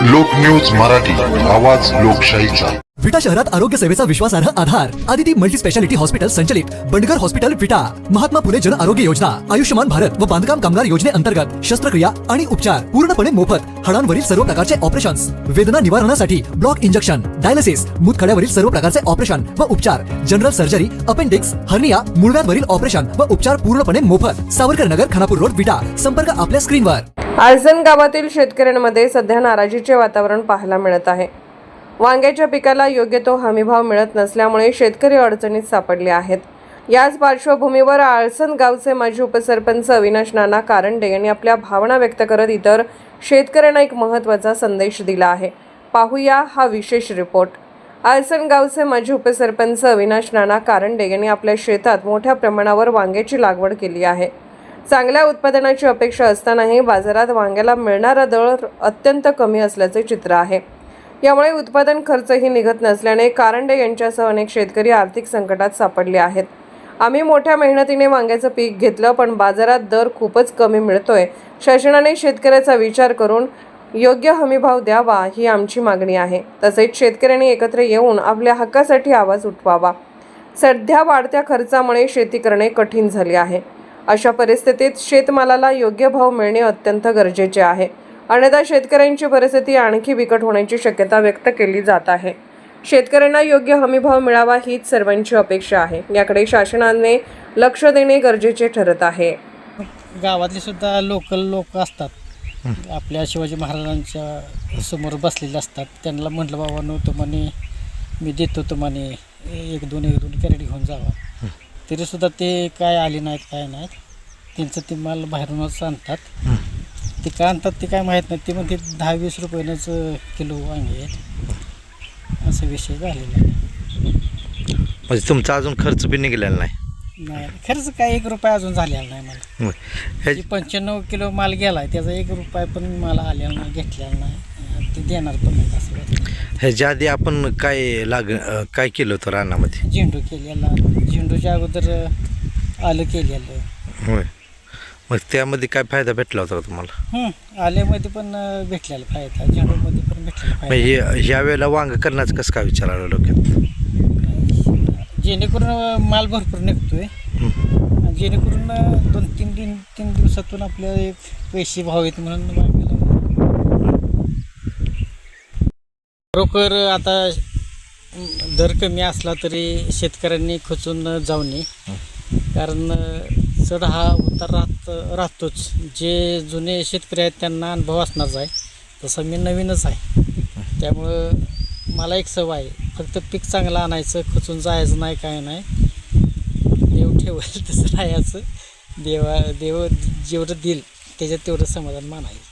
लोक न्यूज मराठी, आवाज लोकशाहीचा। विटा शहरात आरोग्य सेवेचा विश्वासार्ह आधार आदिती मल्टी स्पेशालिटी हॉस्पिटल संचलित बंडगर हॉस्पिटल विटा, महात्मा फुले जन आरोग्य योजना, आयुष्यमान भारत व बांधकाम कामगार योजनेअंतर्गत शस्त्रक्रिया आणि उपचार पूर्णपणे मोफत, हाडांवरील सर्व प्रकारचे ऑपरेशन्स, वेदना निवारणासाठी ब्लॉक इंजेक्शन, डायलिसिस, मूतखड्यावरील सर्व प्रकारचे ऑपरेशन व उपचार, जनरल सर्जरी, अपेंडिक्स, हर्निया, मूळव्याधवरील ऑपरेशन व उपचार पूर्णपणे मोफत। सावरकर नगर, खानापूर रोड, विटा। संपर्क आपल्या स्क्रीनवर। आळसण गावातील शेतकऱ्यांमध्ये सध्या नाराजीचे वातावरण पाहायला मिळत आहे। वांग्याच्या पिकाला योग्य तो हमीभाव मिळत नसल्यामुळे शेतकरी अडचणीत सापडले आहेत। याच पार्श्वभूमीवर आळसण गावचे माजी उपसरपंच अविनाश नाना कारंडे यांनी आपल्या भावना व्यक्त करत इतर शेतकऱ्यांना एक महत्त्वाचा संदेश दिला आहे। पाहूया हा विशेष रिपोर्ट। आळसण गावचे माजी उपसरपंच अविनाश नाना कारंडे यांनी आपल्या शेतात मोठ्या प्रमाणावर वांग्याची लागवड केली आहे। चांगल्या उत्पादनाची अपेक्षा असतानाही बाजारात वांग्याला मिळणारा दर अत्यंत कमी असल्याचे चित्र आहे। यामुळे उत्पादन खर्चही निघत नसल्याने कारंडे यांच्यासह अनेक शेतकरी आर्थिक संकटात सापडले आहेत। आम्ही मोठ्या मेहनतीने वांग्याचं पीक घेतलं, पण बाजारात दर खूपच कमी मिळतोय। शासनाने शेतकऱ्याचा विचार करून योग्य हमीभाव द्यावा ही आमची मागणी आहे। तसेच शेतकऱ्यांनी एकत्र येऊन आपल्या हक्कासाठी आवाज उठवावा। सध्या वाढत्या खर्चामुळे शेती करणे कठीण झाले आहे। अशा परिस्थितीत शेतमालाला योग्य भाव मिळणे अत्यंत गरजेचे आहे, अन्यथा शेतकऱ्यांची परिस्थिती आणखी बिकट होण्याची शक्यता व्यक्त केली जात आहे। शेतकऱ्यांना योग्य हमीभाव मिळावा हीच सर्वांची अपेक्षा आहे। याकडे शासनाने लक्ष देणे गरजेचे ठरत आहे। गावातले सुद्धा लोकल लोक असतात, आपल्या शिवाजी महाराजांच्या समोर बसलेले असतात। त्यांना म्हटलं बाबा तुम्हाला मी देतो, तुम्हाला एक दोन कॅरेट घेऊन जावा, तरीसुद्धा ते काय आले नाहीत, काय नाहीत। त्यांचं ते माल बाहेरूनच आणतात। ते काय आणतात ते काय माहीत नाही, ते म्हणते 10-20 रुपयानंच किलो वांगे आहेत, असा विषय झालेला आहे। म्हणजे तुमचा अजून खर्च बी निघालेला नाही, खर्च काय 1 रुपया अजून झालेला नाही मला। 95 किलो माल गेला आहे, त्याचा 1 रुपया पण मला आलेला नाही, घेतलेला नाही, ते देणार पण नाही असं। ह्याच्या आधी आपण काय केलं होतं रानामध्ये? झेंडू केलेला, झेंडूच्या अगोदर आलं केलेलं। होय, मग त्यामध्ये काय फायदा भेटला होता तुम्हाला? आल्यामध्ये पण भेटलेला फायदा, झेंडूमध्ये पण भेटलेला फायदा। ह्या वेळेला वांग करण्याचं कसं काय विचार आला डोक्यात? जेणेकरून माल भरपूर निघतोय, जेणेकरून 2-3 दिवसातून आपल्याला एक पैसे भाव येत म्हणून वांग्याला खरोखर आता दर कमी असला तरी शेतकऱ्यांनी खचून जाऊ नये, कारण चढ हा उतार राहतोच। जे जुने शेतकरी आहेत त्यांना अनुभव असणारच आहे, तसं मी नवीनच आहे। त्यामुळं मला एक सवय आहे, फक्त पीक चांगलं आणायचं, खचून जायचं नाही, काय नाही। देव ठेवेल तसं राहायचं, देव जेवढं देईल त्याच्यात तेवढं समाधान मानायचं।